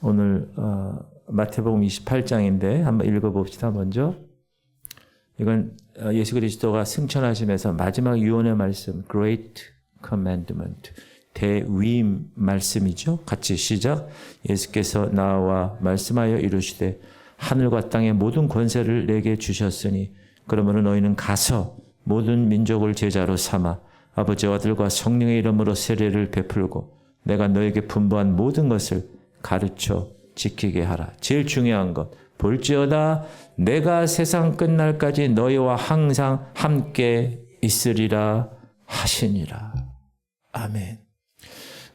오늘 마태복음 28장인데 한번 읽어봅시다. 먼저 이건 예수 그리스도가 승천하시면서 마지막 유언의 말씀, Great Commandment, 대위임 말씀이죠. 같이 시작. 예수께서 나와 말씀하여 이르시되 하늘과 땅의 모든 권세를 내게 주셨으니 그러므로 너희는 가서 모든 민족을 제자로 삼아 아버지와 아들과 성령의 이름으로 세례를 베풀고 내가 너에게 분부한 모든 것을 가르쳐 지키게 하라. 제일 중요한 것. 볼지어다 내가 세상 끝날까지 너희와 항상 함께 있으리라 하시니라. 아멘.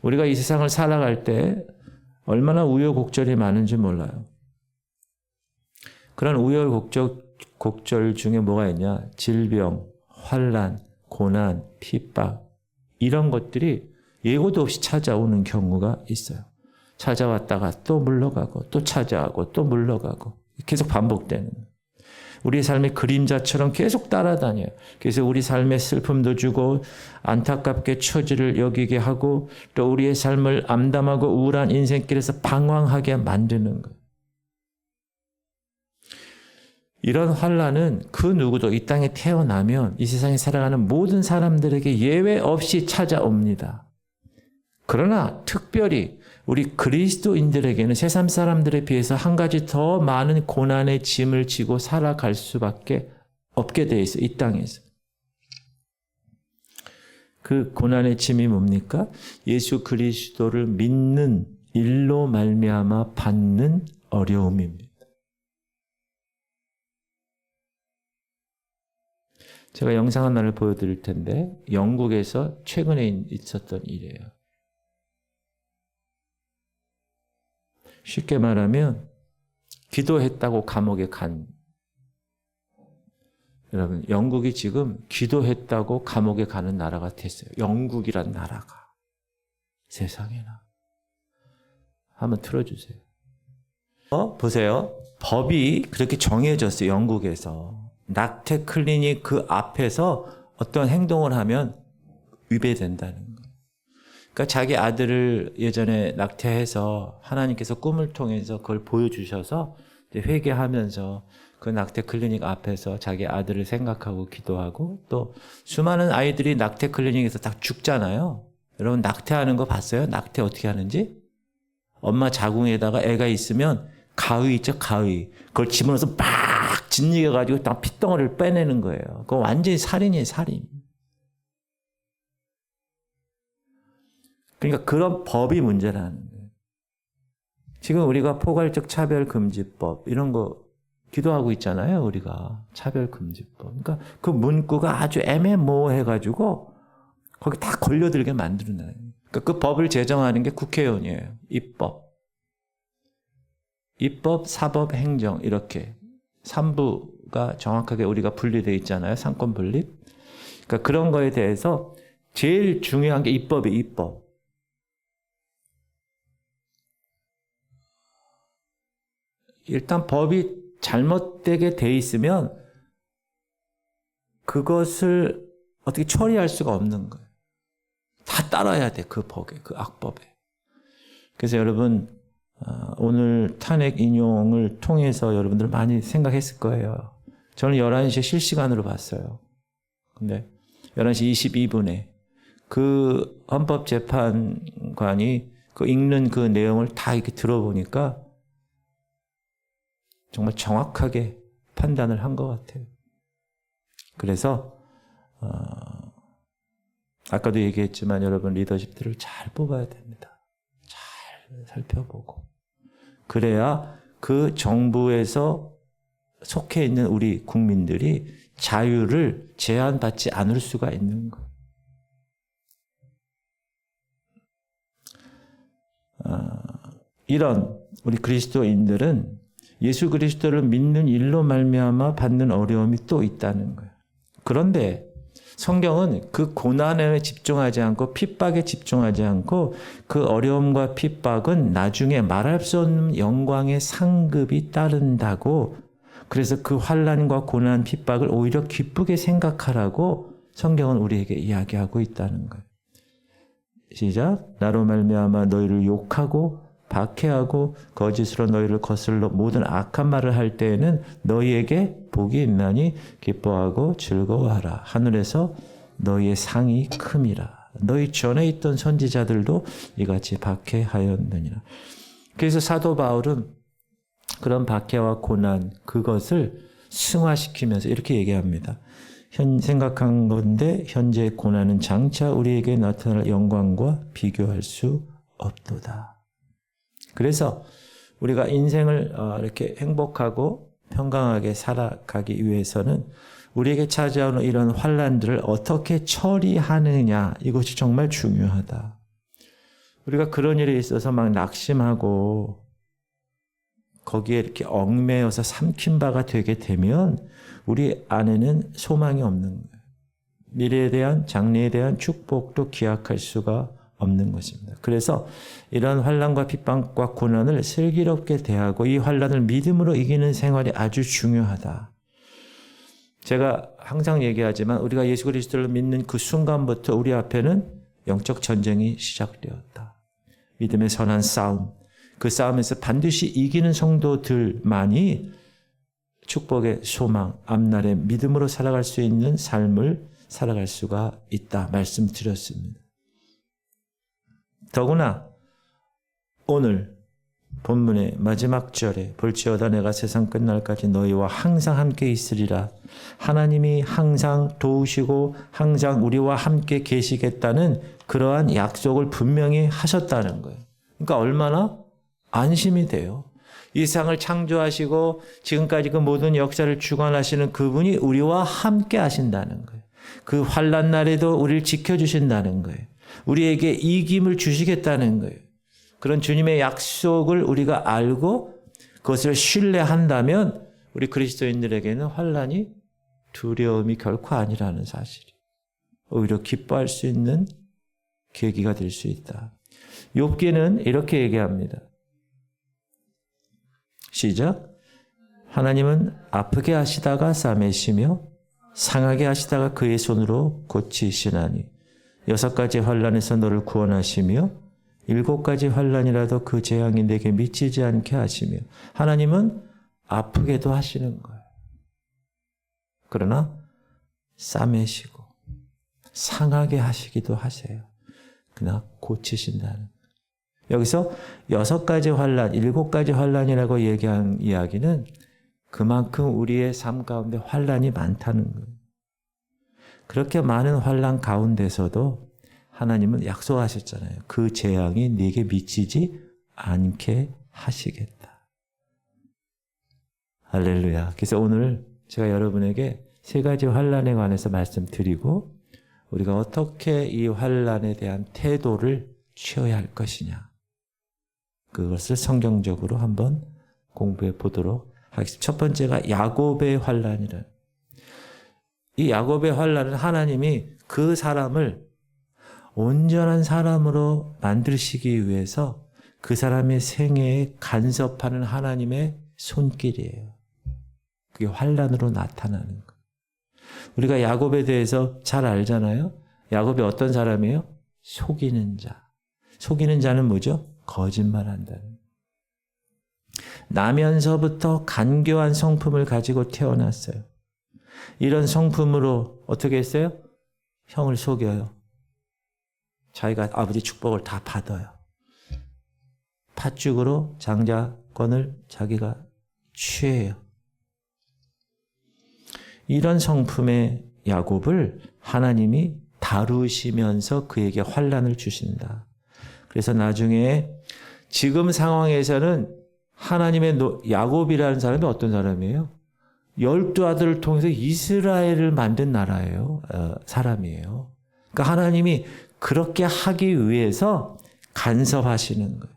우리가 이 세상을 살아갈 때 얼마나 우여곡절이 많은지 몰라요. 그런 우여곡절 중에 뭐가 있냐? 질병, 환난, 고난, 핍박 이런 것들이 예고도 없이 찾아오는 경우가 있어요. 찾아왔다가 또 물러가고 또 찾아오고 또 물러가고 계속 반복되는 거예요. 우리의 삶의 그림자처럼 계속 따라다녀요. 그래서 우리 삶에 슬픔도 주고 안타깝게 처지를 여기게 하고 또 우리의 삶을 암담하고 우울한 인생길에서 방황하게 만드는 거예요. 이런 환난은 그 누구도 이 땅에 태어나면 이 세상에 살아가는 모든 사람들에게 예외 없이 찾아옵니다. 그러나 특별히 우리 그리스도인들에게는 세상 사람들에 비해서 한 가지 더 많은 고난의 짐을 지고 살아갈 수밖에 없게 돼 있어요. 이 땅에서. 그 고난의 짐이 뭡니까? 예수 그리스도를 믿는 일로 말미암아 받는 어려움입니다. 제가 영상 하나를 보여드릴 텐데 영국에서 최근에 있었던 일이에요. 쉽게 말하면 기도했다고 감옥에 간 여러분, 영국이 지금 기도했다고 감옥에 가는 나라가 됐어요. 영국이란 나라가. 세상에나. 한번 틀어주세요. 보세요. 법이 그렇게 정해졌어요. 영국에서. 낙태 클리닉 그 앞에서 어떤 행동을 하면 위배된다는 거예요. 그러니까 자기 아들을 예전에 낙태해서 하나님께서 꿈을 통해서 그걸 보여주셔서 이제 회개하면서 그 낙태 클리닉 앞에서 자기 아들을 생각하고 기도하고 또 수많은 아이들이 낙태 클리닉에서 다 죽잖아요. 여러분 낙태하는 거 봤어요? 낙태 어떻게 하는지? 엄마 자궁에다가 애가 있으면 가위 있죠? 가위. 그걸 집어넣어서 막 짓이겨가지고 딱 핏덩어리를 빼내는 거예요. 그거 완전히 살인이에요, 살인. 그러니까 그런 법이 문제라는 거예요. 지금 우리가 포괄적 차별금지법 이런 거 기도하고 있잖아요. 우리가 차별금지법. 그러니까 그 문구가 아주 애매모호해가지고 거기 다 걸려들게 만드는 거예요. 그러니까 그 법을 제정하는 게 국회의원이에요. 입법, 사법, 행정 이렇게 3부가 정확하게 우리가 분리되어 있잖아요. 상권 분립. 그러니까 그런 거에 대해서 제일 중요한 게 입법이에요. 입법. 일단 법이 잘못되게 돼 있으면 그것을 어떻게 처리할 수가 없는 거예요. 다 따라야 돼. 그 법에, 그 악법에. 그래서 여러분 오늘 탄핵 인용을 통해서 여러분들 많이 생각했을 거예요. 저는 11시에 실시간으로 봤어요. 근데 11시 22분에 그 헌법재판관이 그 읽는 그 내용을 다 이렇게 들어보니까 정말 정확하게 판단을 한 것 같아요. 그래서 아까도 얘기했지만 여러분 리더십들을 잘 뽑아야 됩니다. 잘 살펴보고 그래야 그 정부에서 속해 있는 우리 국민들이 자유를 제한받지 않을 수가 있는 거예요. 이런 우리 그리스도인들은 예수 그리스도를 믿는 일로 말미암아 받는 어려움이 또 있다는 거예요. 그런데 성경은 그 고난에 집중하지 않고 핍박에 집중하지 않고 그 어려움과 핍박은 나중에 말할 수 없는 영광의 상급이 따른다고 그래서 그 환난과 고난 핍박을 오히려 기쁘게 생각하라고 성경은 우리에게 이야기하고 있다는 거예요. 시작. 나로 말미암아 너희를 욕하고 박해하고 거짓으로 너희를 거슬러 모든 악한 말을 할 때에는 너희에게 복이 있나니 기뻐하고 즐거워하라. 하늘에서 너희의 상이 큼이라. 너희 전에 있던 선지자들도 이같이 박해하였느니라. 그래서 사도 바울은 그런 박해와 고난, 그것을 승화시키면서 이렇게 얘기합니다. 생각한 건데 현재 고난은 장차 우리에게 나타날 영광과 비교할 수 없도다. 그래서 우리가 인생을 이렇게 행복하고 평강하게 살아가기 위해서는 우리에게 찾아오는 이런 환난들을 어떻게 처리하느냐, 이것이 정말 중요하다. 우리가 그런 일에 있어서 막 낙심하고 거기에 이렇게 얽매여서 삼킨 바가 되게 되면 우리 안에는 소망이 없는 거예요. 미래에 대한, 장래에 대한 축복도 기약할 수가 없는 것입니다. 그래서 이런 환난과 핍박과 고난을 슬기롭게 대하고 이 환난을 믿음으로 이기는 생활이 아주 중요하다. 제가 항상 얘기하지만 우리가 예수 그리스도를 믿는 그 순간부터 우리 앞에는 영적 전쟁이 시작되었다. 믿음의 선한 싸움, 그 싸움에서 반드시 이기는 성도들만이 축복의 소망, 앞날에 믿음으로 살아갈 수 있는 삶을 살아갈 수가 있다 말씀드렸습니다. 더구나 오늘 본문의 마지막 절에 볼지어다 내가 세상 끝날까지 너희와 항상 함께 있으리라. 하나님이 항상 도우시고 항상 우리와 함께 계시겠다는 그러한 약속을 분명히 하셨다는 거예요. 그러니까 얼마나 안심이 돼요. 이 세상을 창조하시고 지금까지 그 모든 역사를 주관하시는 그분이 우리와 함께 하신다는 거예요. 그 환난 날에도 우리를 지켜주신다는 거예요. 우리에게 이김을 주시겠다는 거예요. 그런 주님의 약속을 우리가 알고 그것을 신뢰한다면 우리 그리스도인들에게는 환난이 두려움이 결코 아니라는 사실이 오히려 기뻐할 수 있는 계기가 될 수 있다. 욥기는 이렇게 얘기합니다. 시작. 하나님은 아프게 하시다가 싸매시며 상하게 하시다가 그의 손으로 고치시나니 6가지 환난에서 너를 구원하시며 7가지 환난이라도 그 재앙이 내게 미치지 않게 하시며 하나님은 아프게도 하시는 거예요. 그러나 싸매시고 상하게 하시기도 하세요. 그러나 고치신다는 거예요. 여기서 6가지 환난, 7가지 환난이라고 얘기한 이야기는 그만큼 우리의 삶 가운데 환난이 많다는 거예요. 그렇게 많은 환난 가운데서도 하나님은 약속하셨잖아요. 그 재앙이 네게 미치지 않게 하시겠다. 할렐루야. 그래서 오늘 제가 여러분에게 3가지 환난에 관해서 말씀드리고 우리가 어떻게 이 환난에 대한 태도를 취해야 할 것이냐. 그것을 성경적으로 한번 공부해 보도록 하겠습니다. 첫 번째가 야곱의 환난이라. 이 야곱의 환난은 하나님이 그 사람을 온전한 사람으로 만드시기 위해서 그 사람의 생애에 간섭하는 하나님의 손길이에요. 그게 환난으로 나타나는 거예요. 우리가 야곱에 대해서 잘 알잖아요. 야곱이 어떤 사람이에요? 속이는 자. 속이는 자는 뭐죠? 거짓말한다는. 나면서부터 간교한 성품을 가지고 태어났어요. 이런 성품으로 어떻게 했어요? 형을 속여요. 자기가 아버지 축복을 다 받아요. 팥죽으로 장자권을 자기가 취해요. 이런 성품의 야곱을 하나님이 다루시면서 그에게 환난을 주신다. 그래서 나중에 지금 상황에서는 하나님의 야곱이라는 사람이 어떤 사람이에요? 12아들을 통해서 이스라엘을 만든 나라예요. 사람이에요. 그러니까 하나님이 그렇게 하기 위해서 간섭하시는 거예요.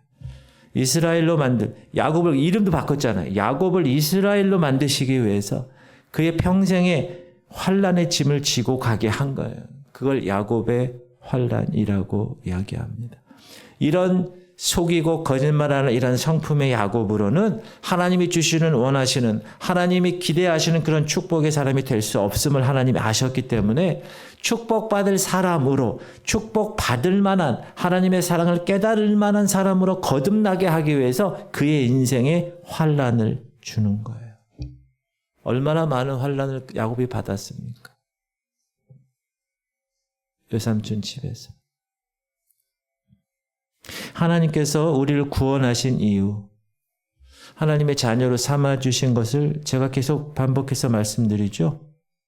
이스라엘로 만든 야곱을 이름도 바꿨잖아요. 야곱을 이스라엘로 만드시기 위해서 그의 평생에 환난의 짐을 지고 가게 한 거예요. 그걸 야곱의 환난이라고 이야기합니다. 이런 속이고 거짓말하는 이런 성품의 야곱으로는 하나님이 주시는 원하시는 하나님이 기대하시는 그런 축복의 사람이 될 수 없음을 하나님이 아셨기 때문에 축복받을 사람으로, 축복받을 만한 하나님의 사랑을 깨달을 만한 사람으로 거듭나게 하기 위해서 그의 인생에 환난을 주는 거예요. 얼마나 많은 환난을 야곱이 받았습니까? 외삼촌 집에서. 하나님께서 우리를 구원하신 이유, 하나님의 자녀로 삼아주신 것을 제가 계속 반복해서 말씀드리죠.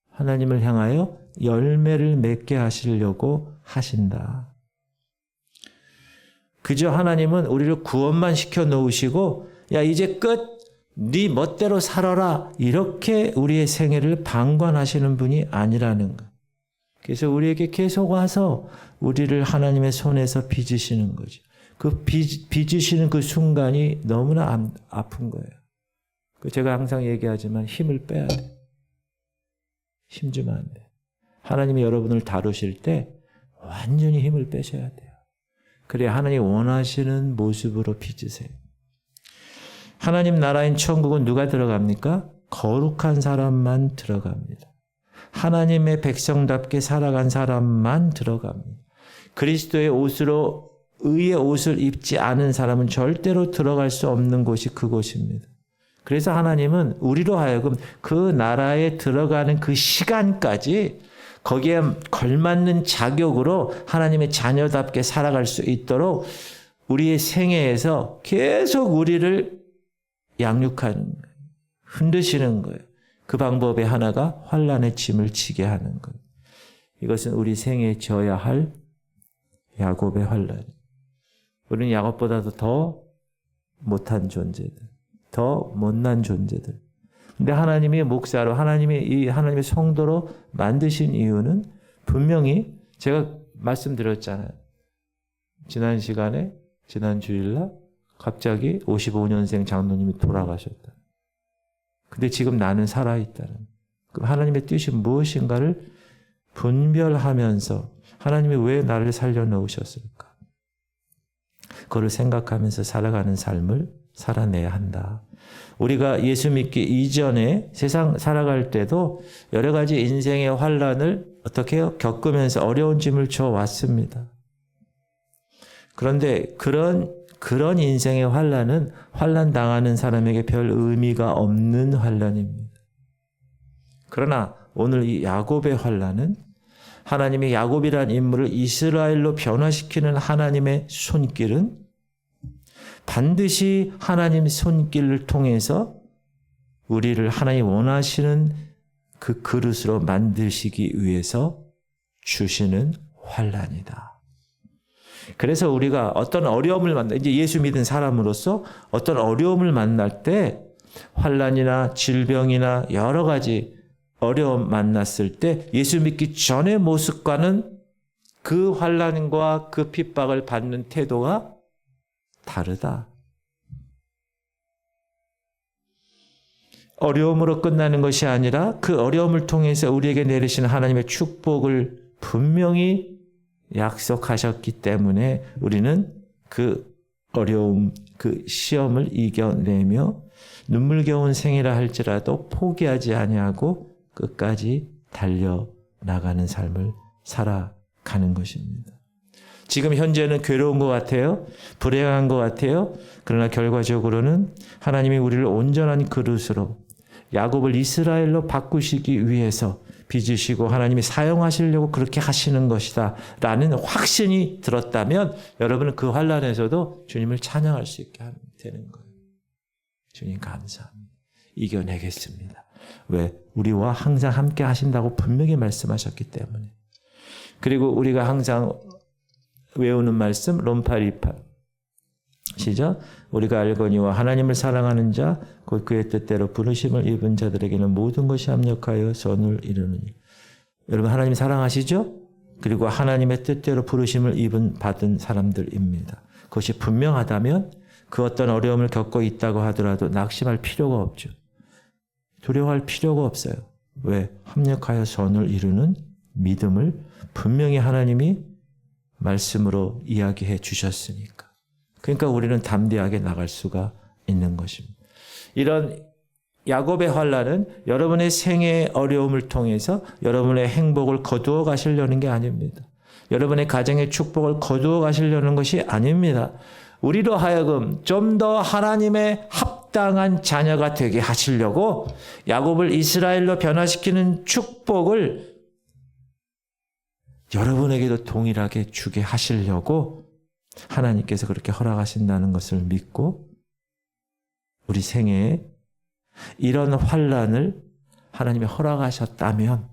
하나님을 향하여 열매를 맺게 하시려고 하신다. 그저 하나님은 우리를 구원만 시켜 놓으시고 야 이제 끝, 네 멋대로 살아라 이렇게 우리의 생애를 방관하시는 분이 아니라는 것. 그래서 우리에게 계속 와서 우리를 하나님의 손에서 빚으시는 거죠. 그 빚으시는 그 순간이 너무나 아픈 거예요. 제가 항상 얘기하지만 힘을 빼야 돼. 힘 주면 안 돼. 하나님이 여러분을 다루실 때 완전히 힘을 빼셔야 돼요. 그래야 하나님 원하시는 모습으로 빚으세요. 하나님 나라인 천국은 누가 들어갑니까? 거룩한 사람만 들어갑니다. 하나님의 백성답게 살아간 사람만 들어갑니다. 그리스도의 옷으로 의의 옷을 입지 않은 사람은 절대로 들어갈 수 없는 곳이 그곳입니다. 그래서 하나님은 우리로 하여금 그 나라에 들어가는 그 시간까지 거기에 걸맞는 자격으로 하나님의 자녀답게 살아갈 수 있도록 우리의 생애에서 계속 우리를 양육하는 거예요. 흔드시는 거예요. 그 방법의 하나가 환난의 짐을 지게 하는 거예요. 이것은 우리 생애에 져야 할 야곱의 환난이에요. 우리는 야곱보다도 더 못한 존재들, 더 못난 존재들. 근데 하나님이 목사로, 하나님의 성도로 만드신 이유는 분명히 제가 말씀드렸잖아요. 지난 시간에, 지난 주일날 갑자기 55년생 장로님이 돌아가셨다. 근데 지금 나는 살아있다는. 그럼 하나님의 뜻이 무엇인가를 분별하면서 하나님이 왜 나를 살려놓으셨을까? 그걸 생각하면서 살아가는 삶을 살아내야 한다. 우리가 예수 믿기 이전에 세상 살아갈 때도 여러 가지 인생의 환난을 어떻게 해요? 겪으면서 어려운 짐을 져왔습니다. 그런데 그런 인생의 환난은 환난 당하는 사람에게 별 의미가 없는 환난입니다. 그러나 오늘 이 야곱의 환난은 하나님의 야곱이라는 인물을 이스라엘로 변화시키는 하나님의 손길은 반드시 하나님의 손길을 통해서 우리를 하나님 원하시는 그 그릇으로 만드시기 위해서 주시는 환난이다. 그래서 우리가 어떤 어려움을 이제 예수 믿은 사람으로서 어떤 어려움을 만날 때 환난이나 질병이나 여러 가지 어려움 만났을 때 예수 믿기 전의 모습과는 그 환난과 그 핍박을 받는 태도가 다르다. 어려움으로 끝나는 것이 아니라 그 어려움을 통해서 우리에게 내리시는 하나님의 축복을 분명히 약속하셨기 때문에 우리는 그 어려움, 그 시험을 이겨내며 눈물겨운 생이라 할지라도 포기하지 아니하고 끝까지 달려나가는 삶을 살아가는 것입니다. 지금 현재는 괴로운 것 같아요. 불행한 것 같아요. 그러나 결과적으로는 하나님이 우리를 온전한 그릇으로 야곱을 이스라엘로 바꾸시기 위해서 빚으시고 하나님이 사용하시려고 그렇게 하시는 것이다 라는 확신이 들었다면 여러분은 그 환난에서도 주님을 찬양할 수 있게 되는 거예요. 주님 감사합니다. 이겨내겠습니다. 왜? 우리와 항상 함께 하신다고 분명히 말씀하셨기 때문에. 그리고 우리가 항상 외우는 말씀 롬 8:28 시작. 우리가 알거니와 하나님을 사랑하는 자 곧 그의 뜻대로 부르심을 입은 자들에게는 모든 것이 합력하여 선을 이루느니. 여러분 하나님 사랑하시죠? 그리고 하나님의 뜻대로 부르심을 받은 사람들입니다. 그것이 분명하다면 그 어떤 어려움을 겪고 있다고 하더라도 낙심할 필요가 없죠. 두려워할 필요가 없어요. 왜? 합력하여 선을 이루는 믿음을 분명히 하나님이 말씀으로 이야기해 주셨으니까. 그러니까 우리는 담대하게 나갈 수가 있는 것입니다. 이런 야곱의 환난은 여러분의 생애의 어려움을 통해서 여러분의 행복을 거두어 가시려는 게 아닙니다. 여러분의 가정의 축복을 거두어 가시려는 것이 아닙니다. 우리로 하여금 좀 더 하나님의 합당한 자녀가 되게 하시려고 야곱을 이스라엘로 변화시키는 축복을 여러분에게도 동일하게 주게 하시려고 하나님께서 그렇게 허락하신다는 것을 믿고 우리 생애에 이런 환난을 하나님이 허락하셨다면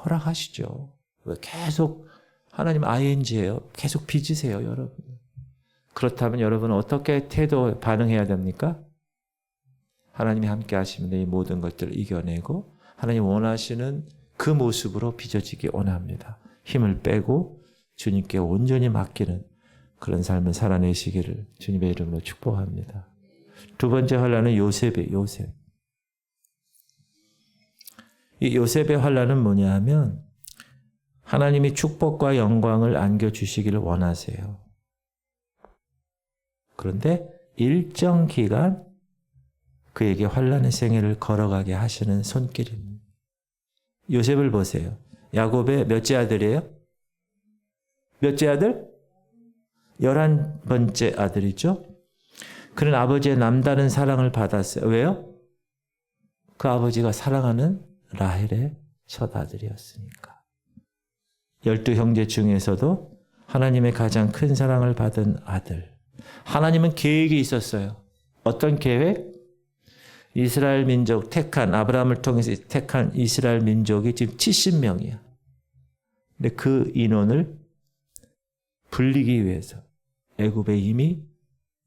허락하시죠. 왜 계속 하나님 ING예요. 계속 빚으세요, 여러분. 그렇다면 여러분은 어떻게 태도 반응해야 됩니까? 하나님이 함께 하시면 이 모든 것들을 이겨내고 하나님 원하시는 그 모습으로 빚어지기 원합니다. 힘을 빼고 주님께 온전히 맡기는 그런 삶을 살아내시기를 주님의 이름으로 축복합니다. 두 번째 환난은 요셉이에요. 요셉. 이 요셉의 환난은 뭐냐 하면 하나님이 축복과 영광을 안겨주시기를 원하세요. 그런데 일정 기간 그에게 환난의 생애를 걸어가게 하시는 손길입니다. 요셉을 보세요. 야곱의 몇째 아들이에요? 몇째 아들? 11번째 아들이죠. 그는 아버지의 남다른 사랑을 받았어요. 왜요? 그 아버지가 사랑하는 라헬의 첫 아들이었으니까. 12형제 중에서도 하나님의 가장 큰 사랑을 받은 아들. 하나님은 계획이 있었어요. 어떤 계획? 이스라엘 민족 택한, 아브라함을 통해서 택한 이스라엘 민족이 지금 70명이야. 근데 그 인원을 불리기 위해서 애굽에 이미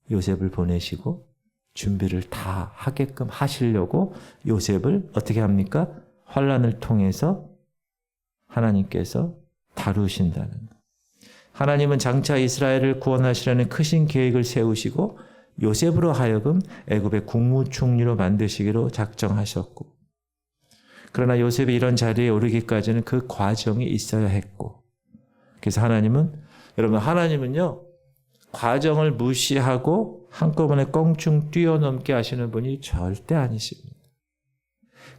요셉을 보내시고 준비를 다 하게끔 하시려고 요셉을 어떻게 합니까? 환난을 통해서 하나님께서 다루신다는 것. 하나님은 장차 이스라엘을 구원하시려는 크신 계획을 세우시고 요셉으로 하여금 애굽의 국무총리로 만드시기로 작정하셨고, 그러나 요셉이 이런 자리에 오르기까지는 그 과정이 있어야 했고, 그래서 하나님은요 과정을 무시하고 한꺼번에 껑충 뛰어넘게 하시는 분이 절대 아니십니다.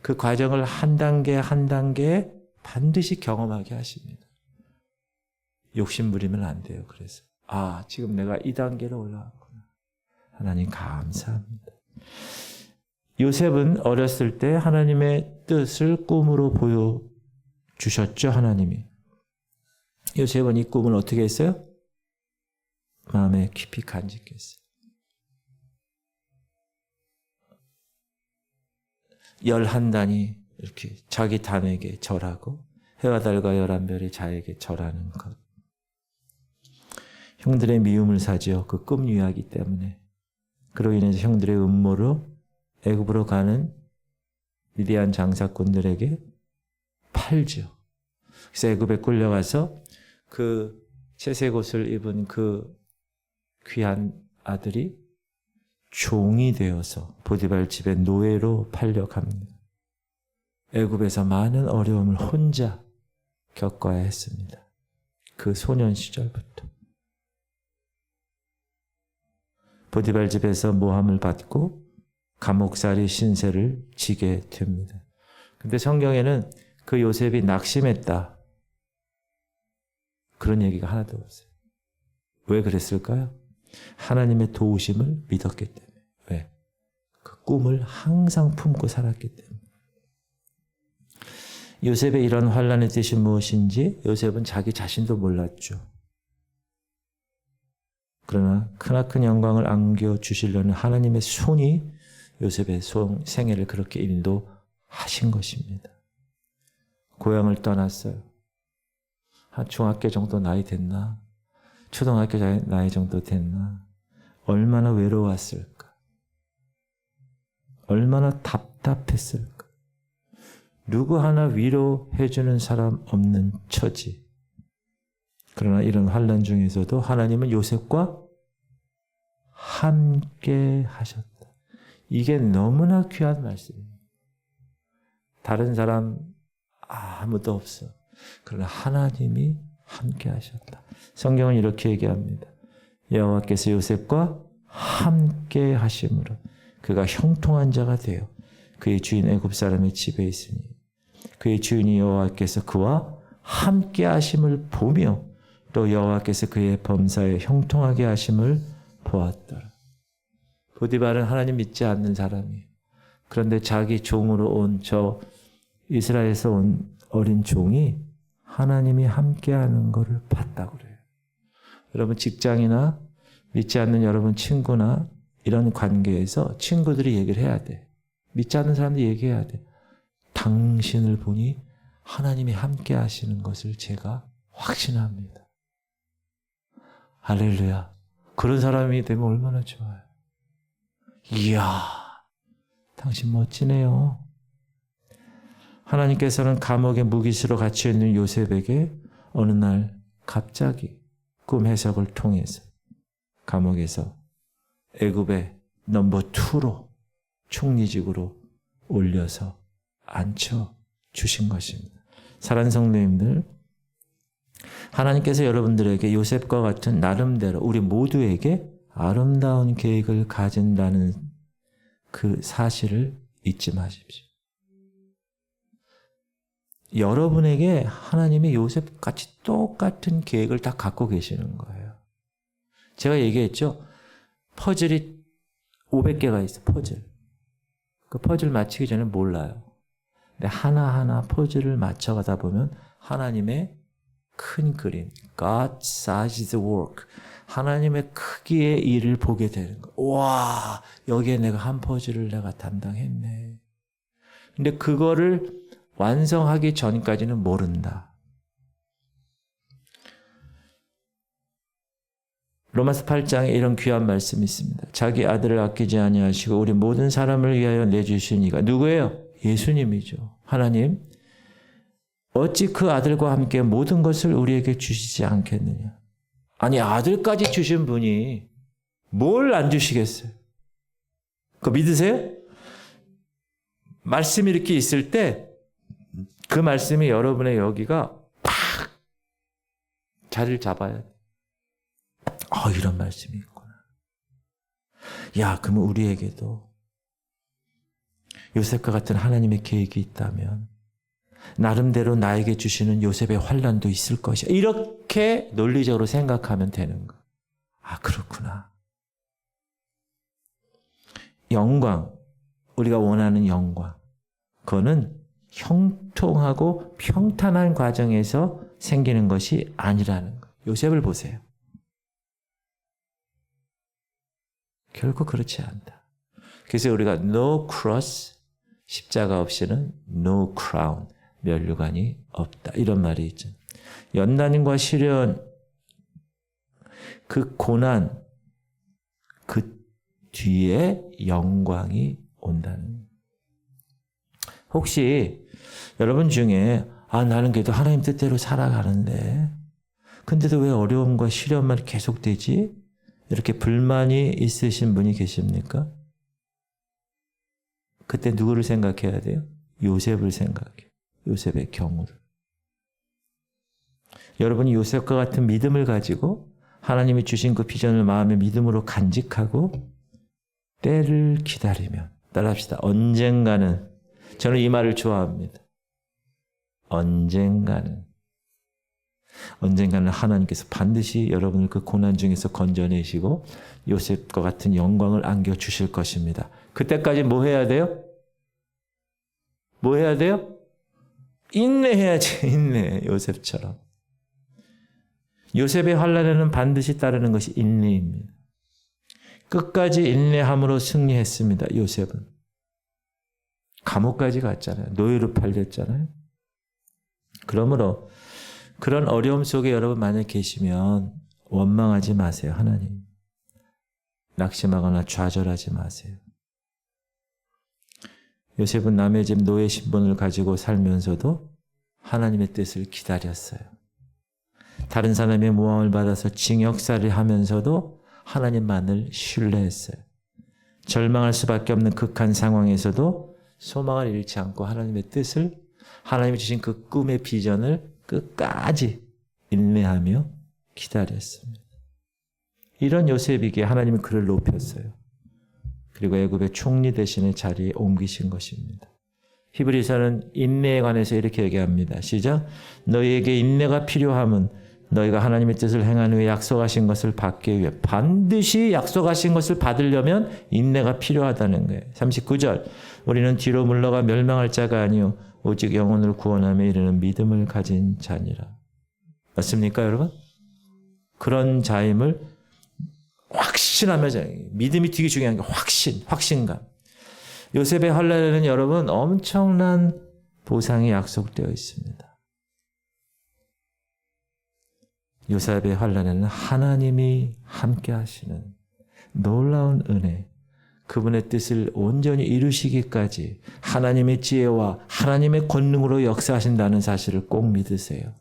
그 과정을 한 단계 한 단계 반드시 경험하게 하십니다. 욕심 부리면 안 돼요. 그래서 지금 내가 이 단계로 올라왔구나. 하나님 감사합니다. 요셉은 어렸을 때 하나님의 뜻을 꿈으로 보여주셨죠. 하나님이. 요셉은 이 꿈을 어떻게 했어요? 마음에 깊이 간직했어요. 11단이 이렇게 자기 단에게 절하고 해와 달과 11별의 자에게 절하는 것. 형들의 미움을 사지요. 그 꿈 이야기 때문에. 그로 인해서 형들의 음모로 애굽으로 가는 미디안 장사꾼들에게 팔죠. 그래서 애굽에 끌려가서 그 채색 옷을 입은 그 귀한 아들이 종이 되어서 보디발 집의 노예로 팔려갑니다. 애굽에서 많은 어려움을 혼자 겪어야 했습니다. 그 소년 시절부터. 보디발 집에서 모함을 받고 감옥살이 신세를 지게 됩니다. 근데 성경에는 그 요셉이 낙심했다, 그런 얘기가 하나도 없어요. 왜 그랬을까요? 하나님의 도우심을 믿었기 때문에. 왜? 그 꿈을 항상 품고 살았기 때문에. 요셉의 이런 환난의 뜻이 무엇인지 요셉은 자기 자신도 몰랐죠. 그러나 크나큰 영광을 안겨주시려는 하나님의 손이 요셉의 생애를 그렇게 인도하신 것입니다. 고향을 떠났어요. 한 중학교 정도 나이 됐나? 초등학교 나이 정도 됐나? 얼마나 외로웠을까? 얼마나 답답했을까? 누구 하나 위로해주는 사람 없는 처지. 그러나 이런 환난 중에서도 하나님은 요셉과 함께 하셨다. 이게 너무나 귀한 말씀입니다. 다른 사람 아무도 없어. 그러나 하나님이 함께 하셨다. 성경은 이렇게 얘기합니다. 여호와께서 요셉과 함께 하심으로 그가 형통한 자가 되어 그의 주인 애굽 사람의 집에 있으니 그의 주인이 여호와께서 그와 함께 하심을 보며 또 여호와께서 그의 범사에 형통하게 하심을 보았더라. 보디발은 하나님 믿지 않는 사람이에요. 그런데 자기 종으로 온 저 이스라엘에서 온 어린 종이 하나님이 함께하는 것을 봤다고 그래요. 여러분 직장이나 믿지 않는 여러분 친구나 이런 관계에서 친구들이 얘기를 해야 돼. 믿지 않는 사람들이 얘기해야 돼. 당신을 보니 하나님이 함께 하시는 것을 제가 확신합니다. 할렐루야. 그런 사람이 되면 얼마나 좋아요. 이야, 당신 멋지네요. 하나님께서는 감옥에 무기수로 갇혀 있는 요셉에게 어느 날 갑자기 꿈 해석을 통해서 감옥에서 애굽의 넘버 2로 총리직으로 올려서 앉혀 주신 것입니다. 사랑하는 성도님들, 하나님께서 여러분들에게 요셉과 같은 나름대로 우리 모두에게 아름다운 계획을 가진다는 그 사실을 잊지 마십시오. 여러분에게 하나님이 요셉같이 똑같은 계획을 다 갖고 계시는 거예요. 제가 얘기했죠. 퍼즐이 500개가 있어, 퍼즐. 그 퍼즐 맞히기 전에 몰라요. 근데 하나하나 퍼즐을 맞춰가다 보면 하나님의 큰 그림, God sized work, 하나님의 크기의 일을 보게 되는 거예요. 와, 여기에 내가 한 퍼즐을 내가 담당했네. 근데 그거를 완성하기 전까지는 모른다. 로마서 8장에 이런 귀한 말씀이 있습니다. 자기 아들을 아끼지 아니하시고 우리 모든 사람을 위하여 내주신 이가 누구예요? 예수님이죠. 하나님, 어찌 그 아들과 함께 모든 것을 우리에게 주시지 않겠느냐. 아니, 아들까지 주신 분이 뭘 안 주시겠어요? 그거 믿으세요? 말씀이 이렇게 있을 때 그 말씀이 여러분의 여기가 팍 자리를 잡아야 돼. 이런 말씀이 있구나. 야, 그러면 우리에게도 요셉과 같은 하나님의 계획이 있다면 나름대로 나에게 주시는 요셉의 환난도 있을 것이야. 이렇게 논리적으로 생각하면 되는 거야. 아, 그렇구나. 영광, 우리가 원하는 영광, 그거는 형통하고 평탄한 과정에서 생기는 것이 아니라는 거예요. 요셉을 보세요. 결코 그렇지 않다. 그래서 우리가 no cross, 십자가 없이는 no crown, 면류관이 없다. 이런 말이 있죠. 연단과 시련, 그 고난, 그 뒤에 영광이 온다는. 혹시 여러분 중에 나는 그래도 하나님 뜻대로 살아가는데 근데도 왜 어려움과 시련만 계속되지? 이렇게 불만이 있으신 분이 계십니까? 그때 누구를 생각해야 돼요? 요셉을 생각해요. 요셉의 경우를. 여러분이 요셉과 같은 믿음을 가지고 하나님이 주신 그 비전을 마음의 믿음으로 간직하고 때를 기다리면, 따라합시다. 언젠가는, 저는 이 말을 좋아합니다. 언젠가는 하나님께서 반드시 여러분을 그 고난 중에서 건져내시고 요셉과 같은 영광을 안겨주실 것입니다. 그때까지 뭐 해야 돼요? 뭐 해야 돼요? 인내해야지. 인내. 요셉처럼. 요셉의 환난에는 반드시 따르는 것이 인내입니다. 끝까지 인내함으로 승리했습니다. 요셉은. 감옥까지 갔잖아요. 노예로 팔렸잖아요. 그러므로 그런 어려움 속에 여러분 만약 계시면 원망하지 마세요. 하나님. 낙심하거나 좌절하지 마세요. 요셉은 남의 집 노예 신분을 가지고 살면서도 하나님의 뜻을 기다렸어요. 다른 사람의 모함을 받아서 징역살이를 하면서도 하나님만을 신뢰했어요. 절망할 수밖에 없는 극한 상황에서도 소망을 잃지 않고 하나님의 뜻을, 하나님이 주신 그 꿈의 비전을 끝까지 인내하며 기다렸습니다. 이런 요셉에게 하나님은 그를 높였어요. 그리고 애굽의 총리 대신의 자리에 옮기신 것입니다. 히브리서는 인내에 관해서 이렇게 얘기합니다. 시작. 너희에게 인내가 필요함은 너희가 하나님의 뜻을 행한 후에 약속하신 것을 받기 위해 반드시 약속하신 것을 받으려면 인내가 필요하다는 거예요. 39절. 우리는 뒤로 물러가 멸망할 자가 아니요 오직 영혼을 구원함에 이르는 믿음을 가진 자니라. 맞습니까, 여러분? 그런 자임을 확신하면서 믿음이 되게 중요한 게 확신감. 요셉의 환란에는 여러분 엄청난 보상이 약속되어 있습니다. 요셉의 환란에는 하나님이 함께 하시는 놀라운 은혜, 그분의 뜻을 온전히 이루시기까지 하나님의 지혜와 하나님의 권능으로 역사하신다는 사실을 꼭 믿으세요.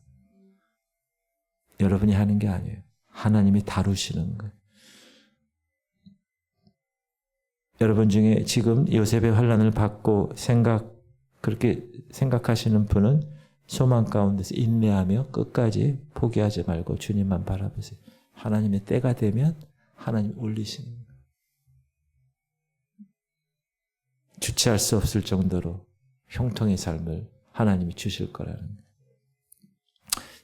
여러분이 하는 게 아니에요. 하나님이 다루시는 거예요. 여러분 중에 지금 요셉의 환란을 받고 그렇게 생각하시는 분은 소망 가운데서 인내하며 끝까지 포기하지 말고 주님만 바라보세요. 하나님의 때가 되면 하나님 올리시는 거예요. 주체할 수 없을 정도로 형통의 삶을 하나님이 주실 거라는 거예요.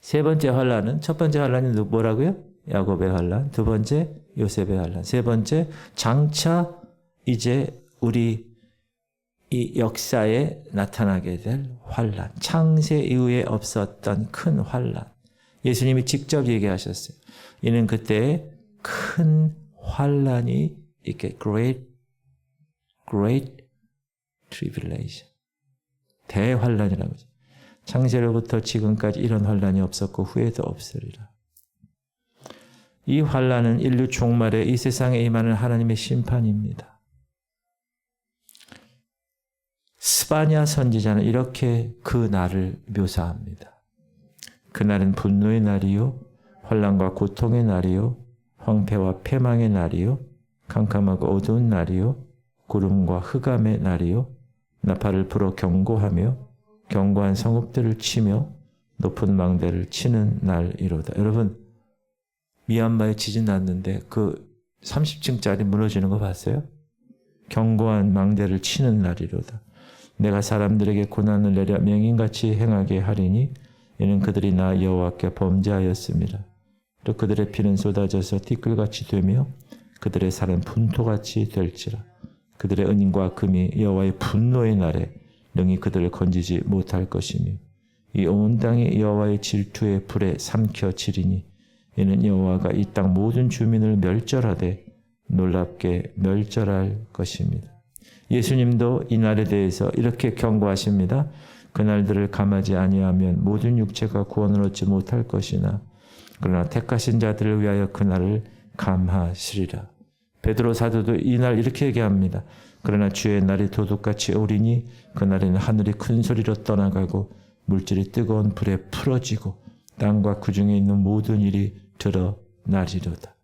세 번째 환란은, 첫 번째 환란이 뭐라고요? 야곱의 환란. 두 번째 요셉의 환란. 세 번째 장차 이제 우리 이 역사에 나타나게 될 환란. 창세 이후에 없었던 큰 환란. 예수님이 직접 얘기하셨어요. 이는 그때 큰 환란이 이렇게 great tribulation. 대환란이라고 하죠. 창세로부터 지금까지 이런 환란이 없었고 후에도 없으리라. 이 환란은 인류 종말에 이 세상에 임하는 하나님의 심판입니다. 스바냐 선지자는 이렇게 그 날을 묘사합니다. 그날은 분노의 날이요, 환난과 고통의 날이요, 황폐와 패망의 날이요, 캄캄하고 어두운 날이요, 구름과 흑암의 날이요, 나팔을 불어 경고하며 견고한 성읍들을 치며 높은 망대를 치는 날이로다. 여러분, 미얀마에 지진 났는데 그 30층짜리 무너지는 거 봤어요? 견고한 망대를 치는 날이로다. 내가 사람들에게 고난을 내려 맹인같이 행하게 하리니 이는 그들이 나 여호와께 범죄하였습니다. 또 그들의 피는 쏟아져서 티끌같이 되며 그들의 살은 분토같이 될지라. 그들의 은과 금이 여호와의 분노의 날에 능히 그들을 건지지 못할 것이며 이 온 땅이 여호와의 질투의 불에 삼켜지리니 이는 여호와가 이 땅 모든 주민을 멸절하되 놀랍게 멸절할 것입니다. 예수님도 이 날에 대해서 이렇게 경고하십니다. 그날들을 감하지 아니하면 모든 육체가 구원을 얻지 못할 것이나 그러나 택하신 자들을 위하여 그날을 감하시리라. 베드로 사도도 이 날 이렇게 얘기합니다. 그러나 주의 날이 도둑같이 오리니 그날에는 하늘이 큰 소리로 떠나가고 물질이 뜨거운 불에 풀어지고 땅과 그 중에 있는 모든 일이 드러나리로다.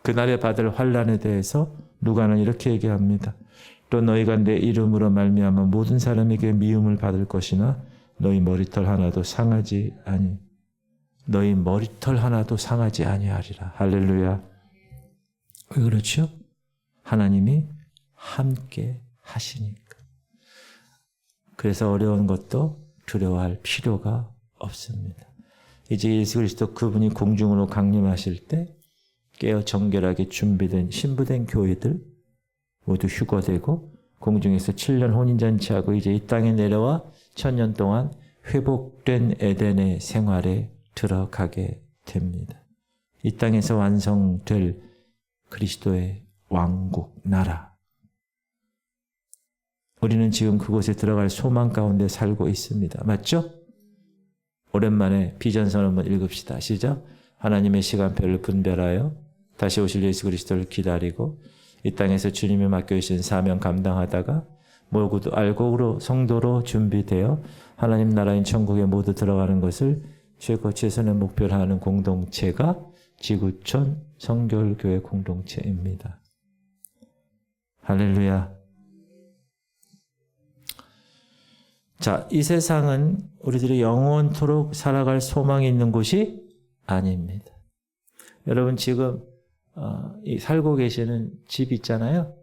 그날에 받을 환난에 대해서 누가는 이렇게 얘기합니다. 또 너희가 내 이름으로 말미암아 모든 사람에게 미움을 받을 것이나 너희 머리털 하나도 상하지 아니하리라. 할렐루야. 왜 그렇죠? 하나님이 함께 하시니까. 그래서 어려운 것도 두려워할 필요가 없습니다. 이제 예수 그리스도 그분이 공중으로 강림하실 때 깨어 정결하게 준비된 신부된 교회들 모두 휴거되고 공중에서 7년 혼인잔치하고 이제 이 땅에 내려와 1000년 동안 회복된 에덴의 생활에 들어가게 됩니다. 이 땅에서 완성될 그리스도의 왕국, 나라. 우리는 지금 그곳에 들어갈 소망 가운데 살고 있습니다. 맞죠? 오랜만에 비전선 한번 읽읍시다. 시작. 하나님의 시간표를 분별하여 다시 오실 예수 그리스도를 기다리고 이 땅에서 주님이 맡겨주신 사명 감당하다가 모두도 알곡으로 성도로 준비되어 하나님 나라인 천국에 모두 들어가는 것을 최고 최선의 목표로 하는 공동체가 지구촌 성결교회 공동체입니다. 할렐루야. 자, 이 세상은 우리들이 영원토록 살아갈 소망이 있는 곳이 아닙니다. 여러분 지금 살고 계시는 집 있잖아요.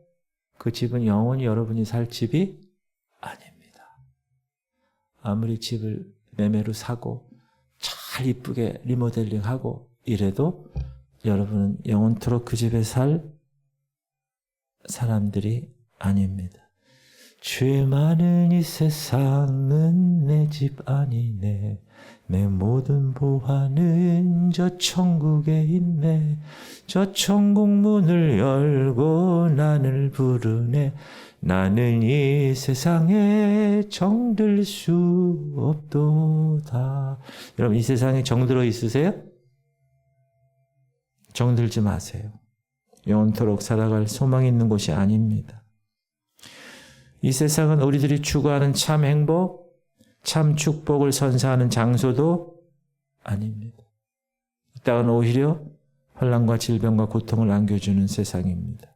그 집은 영원히 여러분이 살 집이 아닙니다. 아무리 집을 매매로 사고 잘 이쁘게 리모델링하고 이래도 여러분은 영원토록 그 집에 살 사람들이 아닙니다. 죄 많은 이 세상은 내 집 아니네. 내 모든 보화는 저 천국에 있네. 저 천국 문을 열고 나를 부르네. 나는 이 세상에 정들 수 없도다. 여러분 이 세상에 정들어 있으세요? 정들지 마세요. 영원토록 살아갈 소망이 있는 곳이 아닙니다. 이 세상은 우리들이 추구하는 참 행복, 참 축복을 선사하는 장소도 아닙니다. 이 땅은 오히려 환난과 질병과 고통을 안겨주는 세상입니다.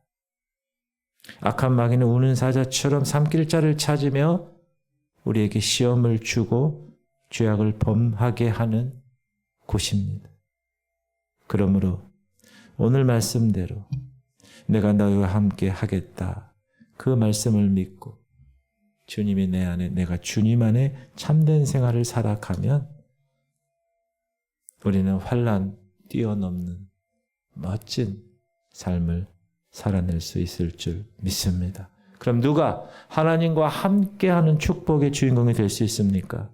악한 마귀는 우는 사자처럼 삼킬자를 찾으며 우리에게 시험을 주고 죄악을 범하게 하는 곳입니다. 그러므로 오늘 말씀대로 내가 너희와 함께 하겠다. 그 말씀을 믿고 주님이 내 안에, 내가 주님 안에 참된 생활을 살아가면 우리는 환난 뛰어넘는 멋진 삶을 살아낼 수 있을 줄 믿습니다. 그럼 누가 하나님과 함께하는 축복의 주인공이 될 수 있습니까?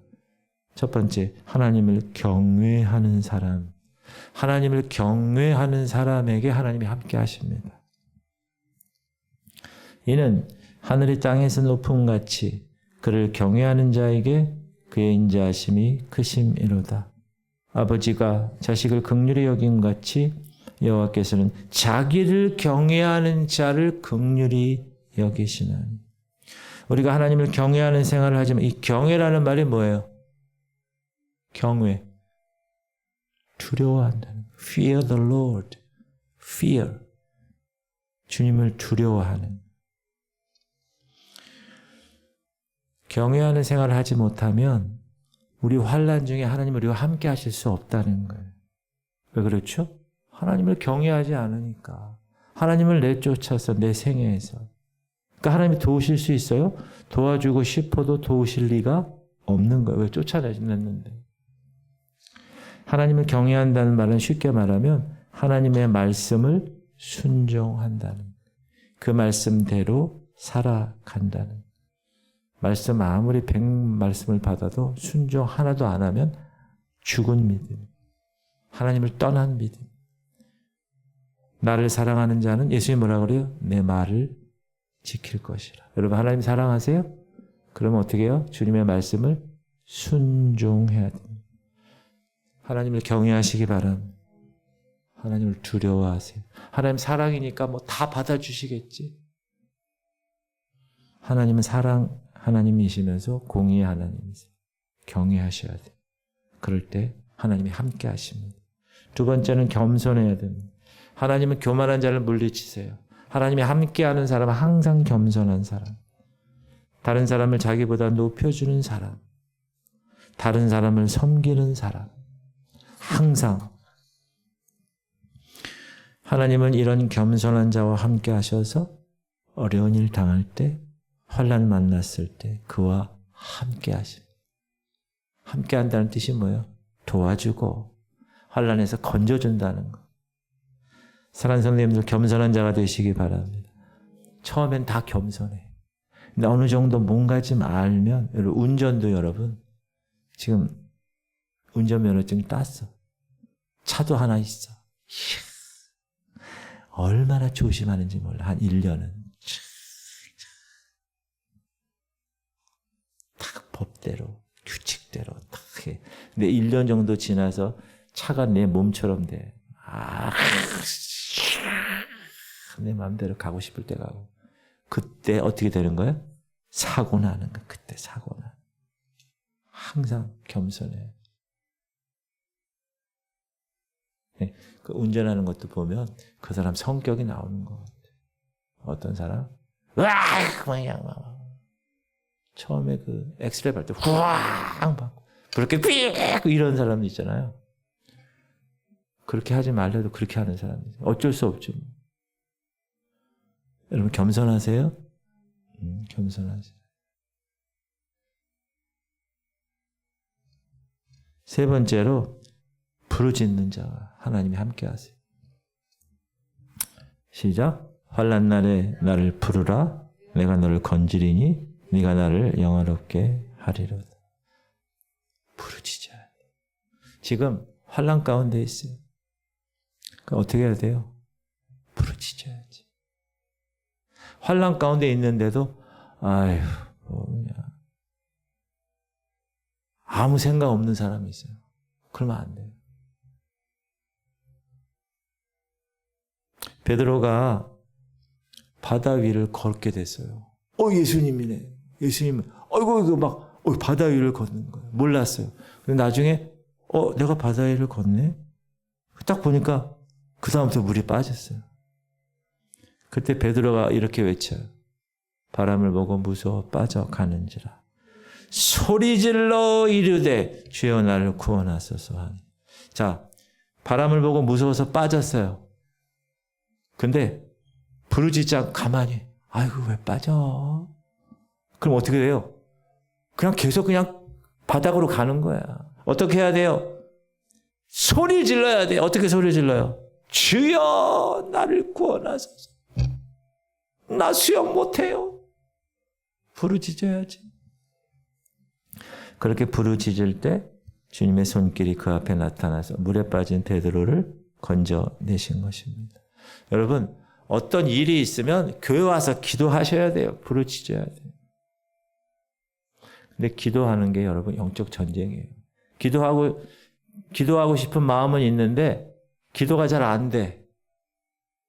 첫 번째, 하나님을 경외하는 사람. 하나님을 경외하는 사람에게 하나님이 함께 하십니다. 이는 하늘이 땅에서 높음같이 그를 경외하는 자에게 그의 인자하심이 크심이로다. 아버지가 자식을 긍휼히 여김같이 여호와께서는 자기를 경외하는 자를 긍휼히 여기시나니. 우리가 하나님을 경외하는 생활을 하지만 이 경외라는 말이 뭐예요? 경외. 두려워한다는. Fear the Lord. Fear. 주님을 두려워하는. 경외하는 생활을 하지 못하면 우리 환난 중에 하나님 우리와 함께 하실 수 없다는 거예요. 왜 그렇죠? 하나님을 경외하지 않으니까. 하나님을 내쫓아서 내 생애에서. 그러니까 하나님이 도우실 수 있어요? 도와주고 싶어도 도우실 리가 없는 거예요. 왜 쫓아냈는데. 하나님을 경외한다는 말은 쉽게 말하면 하나님의 말씀을 순종한다는, 그 말씀대로 살아간다는. 말씀 아무리 100말씀을 받아도 순종 하나도 안 하면 죽은 믿음, 하나님을 떠난 믿음. 나를 사랑하는 자는 예수님이 뭐라 그래요? 내 말을 지킬 것이라. 여러분 하나님 사랑하세요? 그러면 어떻게 해요? 주님의 말씀을 순종해야 됩니다. 하나님을 경외하시기 바랍니다. 하나님을 두려워하세요. 하나님 사랑이니까 뭐 다 받아주시겠지. 하나님은 사랑 하나님이시면서 공의의 하나님이세요. 경외하셔야 돼요. 그럴 때 하나님이 함께 하십니다. 두 번째는 겸손해야 됩니다. 하나님은 교만한 자를 물리치세요. 하나님이 함께하는 사람은 항상 겸손한 사람. 다른 사람을 자기보다 높여주는 사람. 다른 사람을 섬기는 사람. 항상. 하나님은 이런 겸손한 자와 함께 하셔서 어려운 일 당할 때, 환난 만났을 때 그와 함께 하십니다. 함께 한다는 뜻이 뭐예요? 도와주고 환난에서 건져준다는 거. 사랑하는 성도님들 겸손한 자가 되시기 바랍니다. 처음엔 다 겸손해. 근데 어느 정도 뭔가 좀 알면, 운전도 여러분 지금 운전면허증 땄어. 차도 하나 있어. 이야, 얼마나 조심하는지 몰라. 한 1년은. 딱 법대로, 규칙대로 딱 해. 근데 1년 정도 지나서 차가 내 몸처럼 돼. 내 마음대로 가고 싶을 때 가고. 그때 어떻게 되는 거야? 사고 나는 거야. 그때 사고 나. 항상 겸손해. 네, 그 운전하는 것도 보면 그 사람 성격이 나오는 것 같아. 어떤 사람? 그냥 처음에 그 엑스레이 밟을 때 후앙 받고 그렇게 삐 이런 사람도 있잖아요. 그렇게 하지 말래도 그렇게 하는 사람이 어쩔 수 없죠. 여러분 겸손하세요? 겸손하시라. 세 번째로 부르짖는 자와 하나님이 함께하세요. 시작. 환난 날에 나를 부르라. 내가 너를 건지리니 네가 나를 영화롭게 하리로다. 부르짖어야 돼. 지금 환난 가운데 있어요. 그러니까 어떻게 해야 돼요? 부르짖어야지. 환난 가운데 있는데도 아휴 뭐냐 아무 생각 없는 사람이 있어요. 그러면 안 돼요. 베드로가 바다 위를 걷게 됐어요. 예수님이네. 예수님. 이거 막 바다 위를 걷는 거예요. 몰랐어요. 근데 나중에 내가 바다 위를 걷네. 딱 보니까 그 다음부터 물이 빠졌어요. 그때 베드로가 이렇게 외쳐요. 바람을 보고 무서워 빠져가는지라. 소리질러 이르되 주여 나를 구원하소서 하니. 자, 바람을 보고 무서워서 빠졌어요. 근데 부르짖자 가만히 아이고 왜 빠져? 그럼 어떻게 돼요? 그냥 계속 그냥 바닥으로 가는 거야. 어떻게 해야 돼요? 소리 질러야 돼요. 어떻게 소리 질러요? 주여 나를 구원하소서. 나 수영 못해요. 부르짖어야지. 그렇게 부르짖을 때 주님의 손길이 그 앞에 나타나서 물에 빠진 베드로를 건져내신 것입니다. 여러분 어떤 일이 있으면 교회 와서 기도하셔야 돼요. 부르짖어야 돼요. 근데 기도하는 게 여러분 영적 전쟁이에요. 기도하고 싶은 마음은 있는데 기도가 잘 안 돼.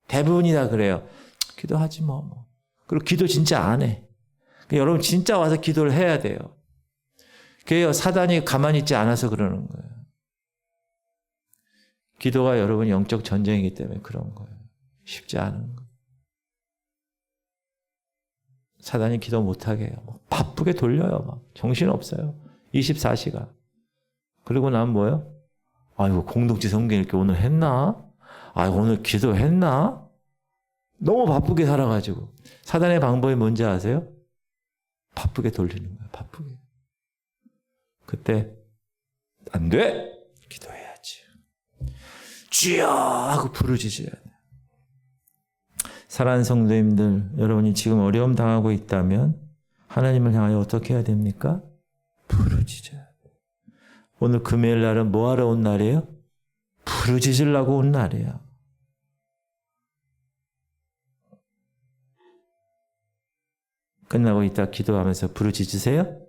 대부분이 다 그래요. 기도하지 뭐. 그리고 기도 진짜 안 해. 여러분 진짜 와서 기도를 해야 돼요. 그게 사단이 가만히 있지 않아서 그러는 거예요. 기도가 여러분 영적 전쟁이기 때문에 그런 거예요. 쉽지 않은 거예요. 사단이 기도 못하게 해요. 바쁘게 돌려요. 막 정신없어요. 24시간. 그리고 난 뭐예요? 아이고 공동체 성경 이렇게 오늘 했나? 아이고 오늘 기도했나? 너무 바쁘게 살아가지고. 사단의 방법이 뭔지 아세요? 바쁘게 돌리는 거예요. 바쁘게. 그때 안 돼! 기도해야지. 주여! 하고 부르짖어야 돼. 사랑하는 성도님들, 여러분이 지금 어려움 당하고 있다면 하나님을 향하여 어떻게 해야 됩니까? 부르짖어야 돼. 오늘 금요일 날은 뭐 하러 온 날이에요? 부르짖으려고 온 날이야. 끝나고 이따 기도하면서 부르짖으세요?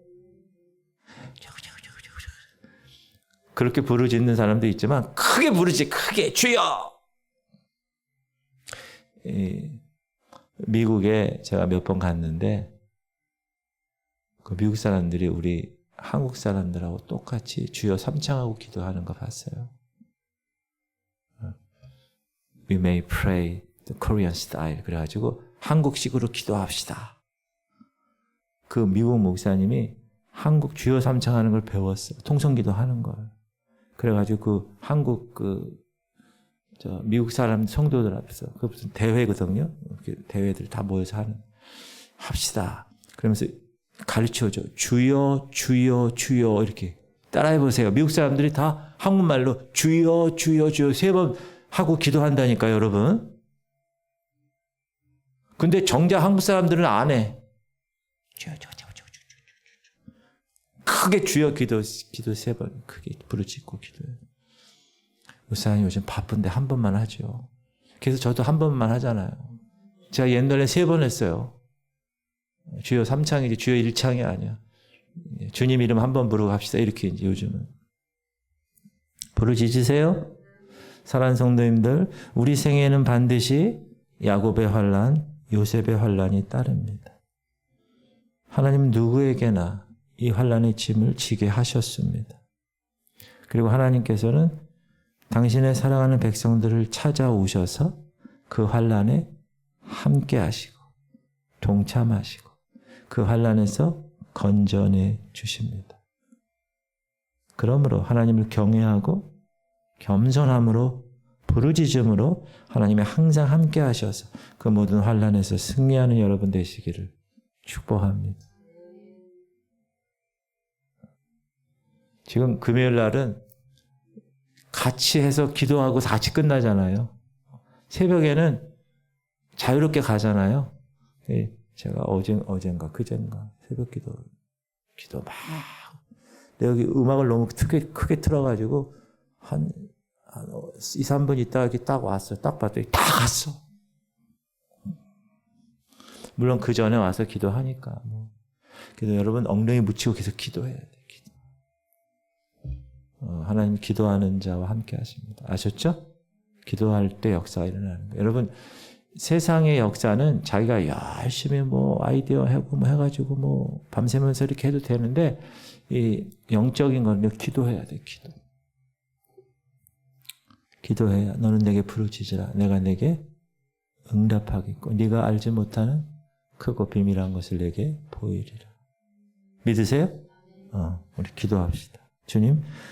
그렇게 부르짖는 사람도 있지만 크게 부르짖, 크게 주여! 미국에 제가 몇 번 갔는데 그 미국 사람들이 우리 한국 사람들하고 똑같이 주여 삼창하고 기도하는 거 봤어요. We may pray the Korean style. 그래가지고 한국식으로 기도합시다. 그 미국 목사님이 한국 주여 삼창하는 걸 배웠어요. 통성기도 하는 걸. 그래가지고 그 한국 미국 사람 성도들 앞에서 그 무슨 대회거든요. 대회들 다 모여서 합시다. 그러면서 가르쳐줘. 주여, 주여, 주여 이렇게 따라해보세요. 미국 사람들이 다 한국말로 주여, 주여, 주여 3번 하고 기도한다니까요, 여러분. 근데 정작 한국 사람들은 안 해. 주여, 주여, 주여, 주여, 주여. 크게 주여 기도 3번 크게 부르짖고 기도해요. 목사님 요즘 바쁜데 한 번만 하죠. 그래서 저도 한 번만 하잖아요. 제가 옛날에 3번 했어요. 주여 3창이지 주여 1창이 아니야. 주님 이름 한 번 부르고 합시다. 이렇게 이제 요즘은. 부르짖으세요. 사랑하는 성도님들, 우리 생에는 반드시 야곱의 환난, 요셉의 환난이 따릅니다. 하나님은 누구에게나 이 환난의 짐을 지게 하셨습니다. 그리고 하나님께서는 당신의 사랑하는 백성들을 찾아오셔서 그 환난에 함께 하시고 동참하시고 그 환난에서 건져내 주십니다. 그러므로 하나님을 경외하고 겸손함으로 부르짖음으로 하나님이 항상 함께 하셔서 그 모든 환난에서 승리하는 여러분 되시기를 축복합니다. 지금 금요일 날은 같이 해서 기도하고 같이 끝나잖아요. 새벽에는 자유롭게 가잖아요. 제가 어젠가 그젠가 새벽 기도 막 여기 음악을 너무 크게 틀어가지고 한 2, 3분 있다가 이렇게 딱 왔어요. 딱 봤더니 다 갔어. 물론 그 전에 와서 기도하니까. 그래서 여러분 엉덩이 묻히고 계속 기도해야 돼. 하나님 기도하는 자와 함께 하십니다. 아셨죠? 기도할 때 역사가 일어나는 거예요. 여러분 세상의 역사는 자기가 열심히 아이디어 하고 해가지고 밤새면서 이렇게 해도 되는데 이 영적인 건 기도해야 돼. 기도해야 너는 내게 부르짖으라 내가 내게 응답하겠고 네가 알지 못하는 크고 비밀한 것을 내게 보이리라. 믿으세요? 우리 기도합시다. 주님